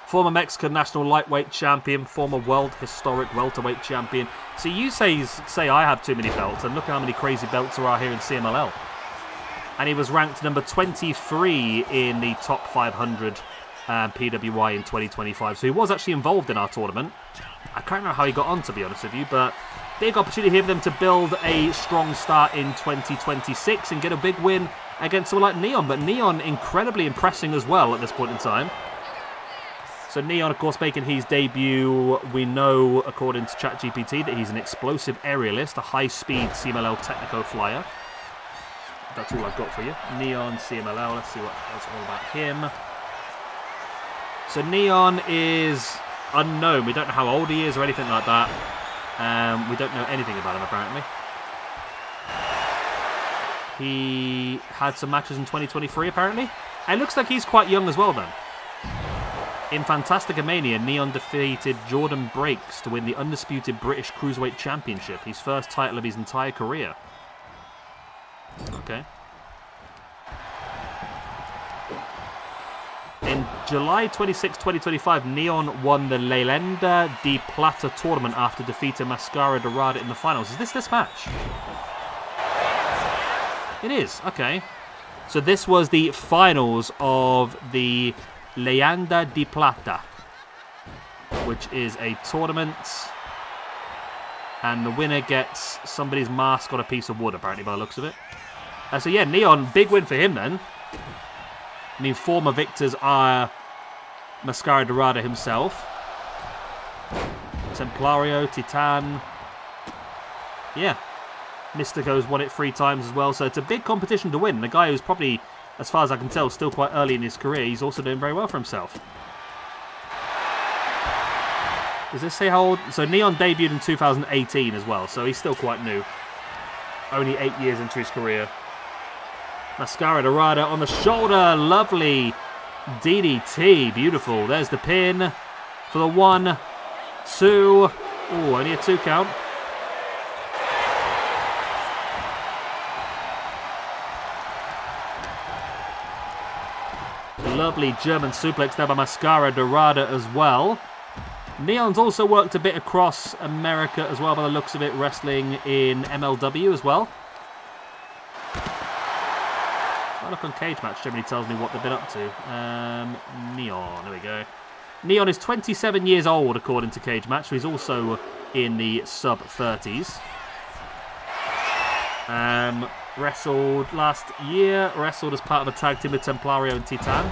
Former Mexican National Lightweight Champion, former World Historic Welterweight Champion. So you say I have too many belts, and look how many crazy belts there are here in CMLL. And he was ranked number 23 in the top 500 PWI in 2025. So he was actually involved in our tournament. I can't remember how he got on, to be honest with you, but big opportunity here for them to build a strong start in 2026 and get a big win against someone like Neon. But Neon incredibly impressing as well at this point in time. So Neon, of course, making his debut. We know, according to ChatGPT, that he's an explosive aerialist, a high-speed CMLL Technico flyer. That's all I've got for you. Neon, CMLL, let's see what that's all about him. So Neon is unknown. We don't know how old he is or anything like that. We don't know anything about him, apparently. He had some matches in 2023, apparently. And it looks like he's quite young as well, then. In Fantastica Mania, Neon defeated Jordan Breaks to win the undisputed British Cruiserweight Championship, his first title of his entire career. Okay. In July 26, 2025, Neon won the Leyenda de Plata tournament after defeating Mascara Dorada in the finals. Is this match? It is, okay. So this was the finals of the Leyenda de Plata, which is a tournament, and the winner gets somebody's mask on a piece of wood, apparently, by the looks of it. So yeah, Neon, big win for him then. I mean, former victors are Mascara Dorada himself, Templario, Titan. Yeah, Mystico's won it 3 times as well, so it's a big competition to win. The guy who's probably, as far as I can tell, still quite early in his career, he's also doing very well for himself. Does this say how old? So Neon debuted in 2018 as well, so he's still quite new. Only 8 years into his career. Mascara Dorada on the shoulder. Lovely DDT. Beautiful. There's the pin for the 1, 2. Ooh, only a 2 count. Lovely German suplex there by Mascara Dorada as well. Neon's also worked a bit across America as well, by the looks of it, wrestling in MLW as well. My look on Cagematch generally tells me what they've been up to. Neon, there we go. Neon is 27 years old, according to Cagematch, so he's also in the sub-30s. Wrestled last year, wrestled as part of a tag team with Templario and Titan.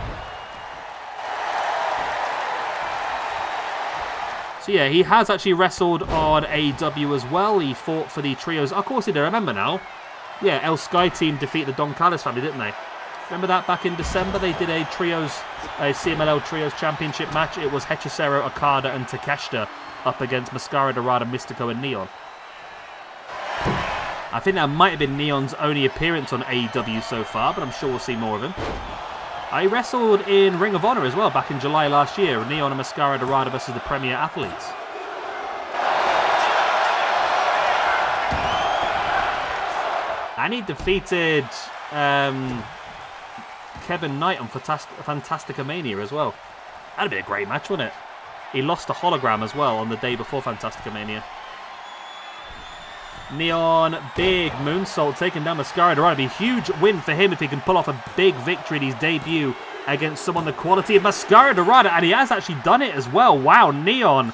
So yeah, he has actually wrestled on AEW as well. He fought for the trios. Of course he did, I remember now. Yeah, El Sky team defeated the Don Callis family, didn't they? Remember that back in December? They did a CMLL Trios Championship match. It was Hechicero, Okada and Takeshita up against Mascara Dorada, Mystico and Neon. I think that might have been Neon's only appearance on AEW so far, but I'm sure we'll see more of him. I wrestled in Ring of Honor as well back in July last year. Neon and Mascara Dorada versus the Premier Athletes. And he defeated Kevin Knight on Fantastica Mania as well. That'd be a great match, wouldn't it? He lost a hologram as well on the day before Fantastica Mania. Neon, big moonsault taking down Mascara Dorada. It'd be a huge win for him if he can pull off a big victory in his debut against someone the quality of Mascara Dorada. And he has actually done it as well. Wow, Neon,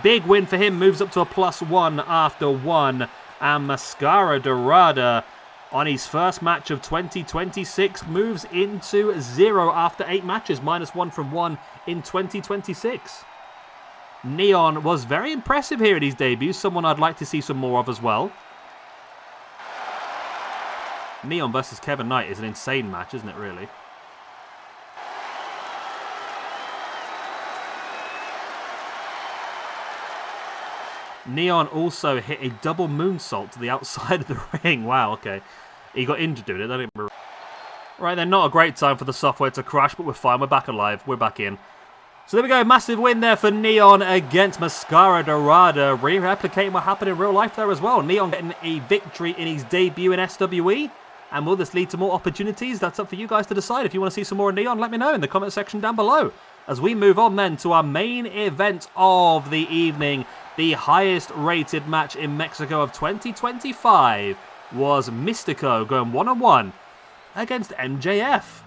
big win for him. Moves up to a +1 after 1. And Mascara Dorada, on his first match of 2026, moves into 0 after 8 matches. -1 from 1 in 2026. Neon was very impressive here in his debut. Someone I'd like to see some more of as well. Neon versus Kevin Knight is an insane match, isn't it, really? Neon also hit a double moonsault to the outside of the ring. Wow, okay. He got injured doing it. I don't remember. Right then, not a great time for the software to crash, but we're fine. We're back alive. We're back in. So there we go. Massive win there for Neon against Mascara Dorada. Replicating what happened in real life there as well. Neon getting a victory in his debut in SWE. And will this lead to more opportunities? That's up for you guys to decide. If you want to see some more of Neon, let me know in the comment section down below. As we move on then to our main event of the evening, the highest rated match in Mexico of 2025 was Mystico going one-on-one against MJF.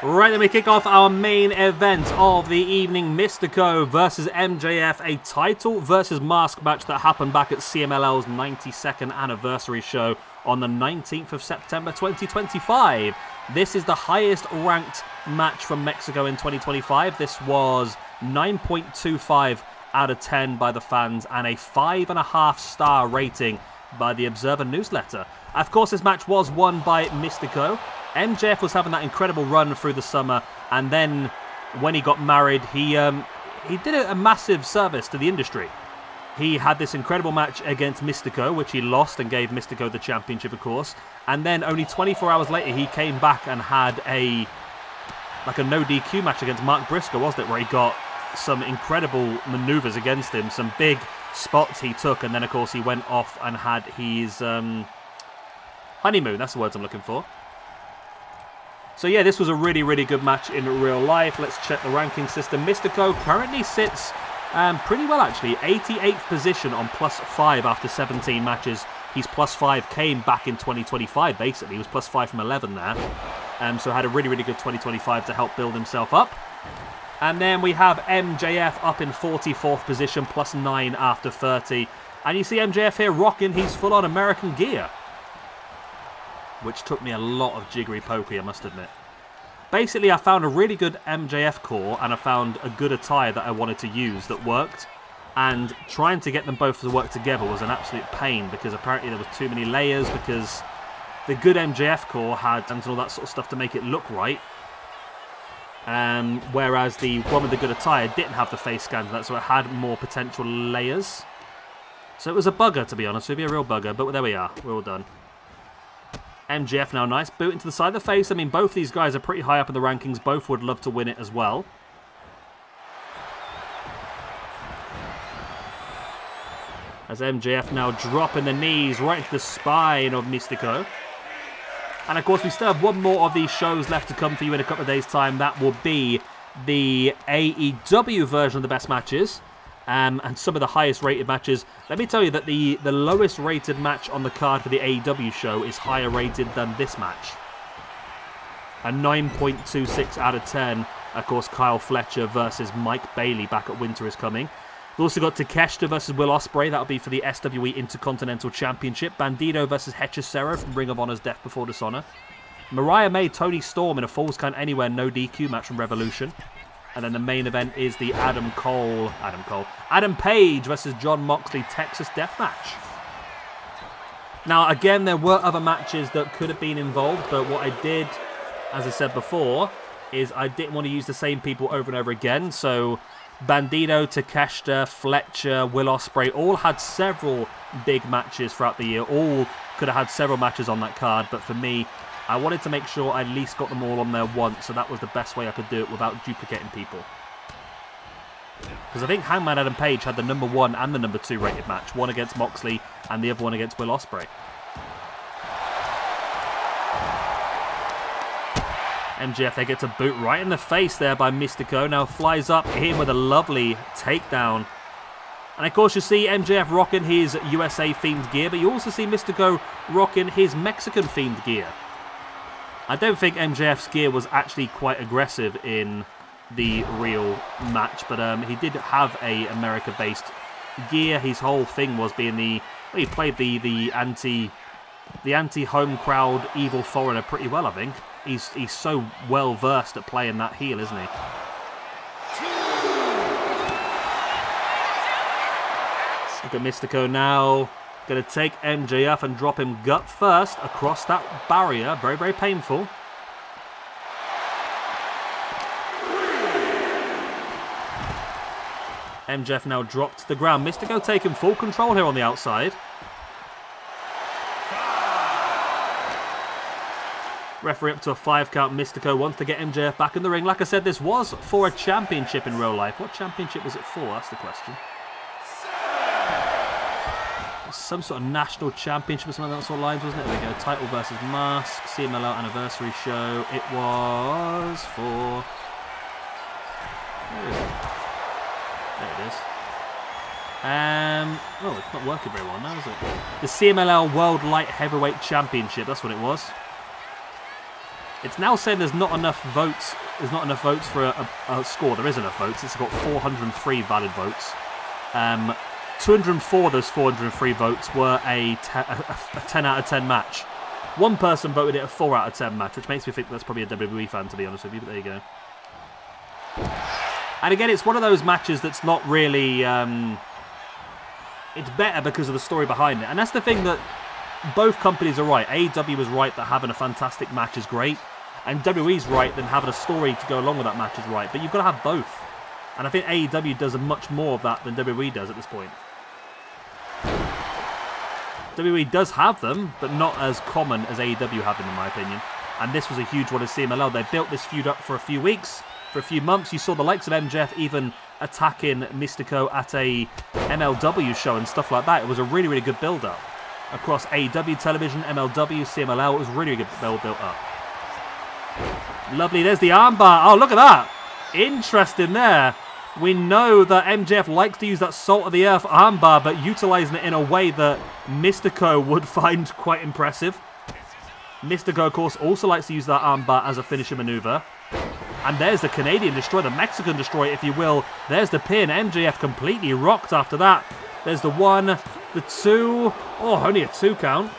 Right, then we kick off our main event of the evening, Mystico versus MJF, a title versus mask match that happened back at CMLL's 92nd anniversary show on the 19th of September 2025. This is the highest ranked match from Mexico in 2025. This was 9.25 out of 10 by the fans and a 5.5 star rating by the Observer newsletter. Of course, this match was won by Mystico. MJF was having that incredible run through the summer, and then when he got married, he did a massive service to the industry. He had this incredible match against Mystico, which he lost and gave Mystico the championship, of course. And then only 24 hours later, he came back and had a no DQ match against Mark Briscoe, wasn't it? Where he got some incredible maneuvers against him, some big spots he took, and then of course he went off and had his honeymoon. That's the words I'm looking for. So yeah, this was a really, really good match in real life. Let's check the ranking system. Mystico currently sits pretty well, actually. 88th position on +5 after 17 matches. His +5 came back in 2025, basically. He was +5 from 11 there. So had a really, really good 2025 to help build himself up. And then we have MJF up in 44th position, +9 after 30. And you see MJF here rocking his full-on American gear, which took me a lot of jiggery pokery, I must admit. Basically, I found a really good MJF core, and I found a good attire that I wanted to use that worked. And trying to get them both to work together was an absolute pain, because apparently there was too many layers, because the good MJF core had and all that sort of stuff to make it look right. Whereas the one with the good attire didn't have the face scans, so it had more potential layers. So it was a bugger, to be honest with you, a real bugger, but there we are, we're all done. MJF now, nice boot into the side of the face. I mean, both these guys are pretty high up in the rankings. Both would love to win it as well. As MJF now dropping the knees right into the spine of Mystico. And of course, we still have one more of these shows left to come for you in a couple of days' time. That will be the AEW version of the best matches. And some of the highest rated matches. Let me tell you that the lowest rated match on the card for the AEW show is higher rated than this match. A 9.26 out of 10. Of course, Kyle Fletcher versus Mike Bailey back at Winter is coming. We've also got Takeshita versus Will Ospreay. That'll be for the SWE Intercontinental Championship. Bandido versus Hechicero from Ring of Honor's Death Before Dishonor. Mariah May, Tony Storm in a Falls Count Anywhere no DQ match from Revolution. And then the main event is the Adam Page versus John Moxley Texas Death Match. Now, again, there were other matches that could have been involved, but what I did, as I said before, is I didn't want to use the same people over and over again. So Bandido, Takeshita, Fletcher, Will Ospreay all had several big matches throughout the year. All could have had several matches on that card, but for me, I wanted to make sure I at least got them all on there once, so that was the best way I could do it without duplicating people. Because I think Hangman Adam Page had the #1 and the #2 rated match, one against Moxley and the other one against Will Ospreay. MJF, they get a boot right in the face there by Mystico. Now flies up in with a lovely takedown. And of course you see MJF rocking his USA-themed gear, but you also see Mystico rocking his Mexican-themed gear. I don't think MJF's gear was actually quite aggressive in the real match, but he did have a America-based gear. His whole thing was being he played the anti-home crowd evil foreigner pretty well, I think. He's so well versed at playing that heel, isn't he? Look at Mystico now. Going to take MJF and drop him gut first across that barrier. Very, very painful. MJF now dropped to the ground. Mystico taking full control here on the outside. Referee up to a 5 count. Mystico wants to get MJF back in the ring. Like I said, this was for a championship in real life. What championship was it for? That's the question. Some sort of national championship or something along that sort of lines, wasn't it? There we go. Title versus mask. CMLL anniversary show. It was for... There it is. Oh, it's not working very well now, is it? The CMLL World Light Heavyweight Championship. That's what it was. It's now saying there's not enough votes. There's not enough votes for a score. There is enough votes. It's got 403 valid votes. 204 of those 403 votes were a 10 out of 10 match. One person voted it a 4 out of 10 match, which makes me think that's probably a WWE fan, to be honest with you, but there you go. And again, it's one of those matches that's not really... it's better because of the story behind it. And that's the thing that both companies are right. AEW is right that having a fantastic match is great. And WWE's right that having a story to go along with that match is right. But you've got to have both. And I think AEW does much more of that than WWE does at this point. WWE does have them, but not as common as AEW have them, in my opinion. And this was a huge one as CMLL. They built this feud up for a few weeks, for a few months. You saw the likes of MJF even attacking Mystico at a MLW show and stuff like that. It was a really, really good build-up. Across AEW television, MLW, CMLL, it was really good built up. Lovely, there's the armbar. Oh, look at that. Interesting there. We know that MJF likes to use that Salt of the Earth armbar, but utilising it in a way that Mystico would find quite impressive. Mystico, of course, also likes to use that armbar as a finisher manoeuvre. And there's the Canadian Destroyer, the Mexican Destroyer, if you will. There's the pin. MJF completely rocked after that. There's the 1, the 2. Oh, only a 2 count.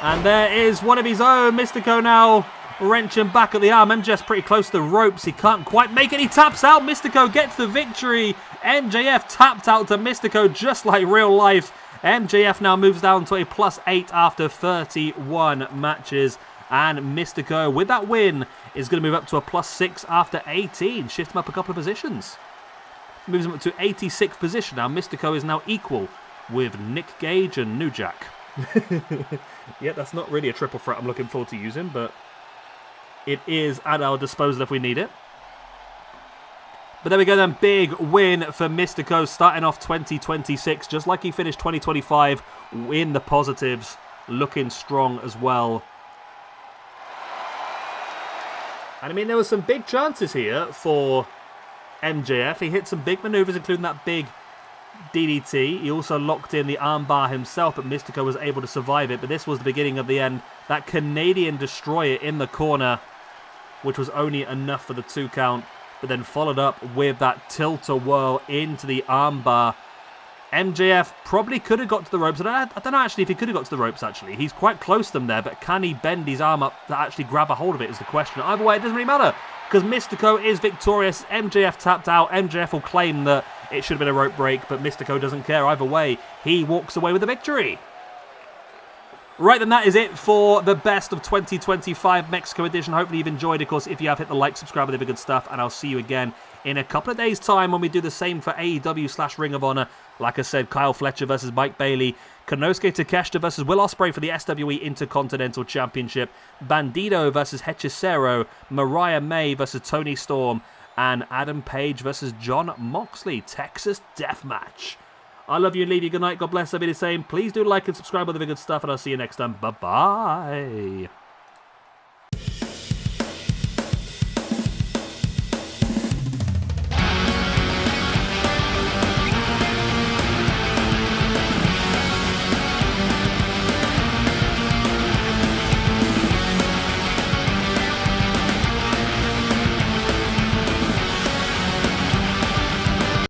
And there is one of his own. Mystico now wrenching back at the arm. MJF's pretty close to the ropes. He can't quite make it. He taps out. Mystico gets the victory. MJF tapped out to Mystico just like real life. MJF now moves down to a +8 after 31 matches. And Mystico, with that win, is going to move up to a +6 after 18. Shift him up a couple of positions. Moves him up to 86th position. Now Mystico is now equal with Nick Gage and New Jack. Yeah, that's not really a triple threat I'm looking forward to using, but it is at our disposal if we need it. But there we go then, big win for Mystico, starting off 2026, just like he finished 2025 in the positives, looking strong as well. And I mean, there were some big chances here for MJF. He hit some big maneuvers, including that big DDT. He also locked in the armbar himself, but Mystico was able to survive it. But this was the beginning of the end. That Canadian Destroyer in the corner, which was only enough for the 2 count, but then followed up with that tilt-a-whirl into the armbar. MJF probably could have got to the ropes. I don't know actually if he could have got to the ropes, actually. He's quite close to them there, but can he bend his arm up to actually grab a hold of it is the question. Either way, it doesn't really matter, because Mystico is victorious. MJF tapped out. MJF will claim that it should have been a rope break, but Mystico doesn't care. Either way, he walks away with the victory. Right, then that is it for the best of 2025 Mexico edition. Hopefully you've enjoyed. Of course, if you have, hit the like, subscribe, and the good stuff, and I'll see you again in a couple of days' time when we do the same for AEW/Ring of Honor. Like I said, Kyle Fletcher versus Mike Bailey, Konosuke Takeshita versus Will Ospreay for the SWE Intercontinental Championship, Bandido versus Hechicero, Mariah May versus Tony Storm, and Adam Page versus Jon Moxley. Texas Deathmatch. I love you and leave you. Good night. God bless. I'll be the same. Please do like and subscribe. All the good stuff, and I'll see you next time. Bye-bye.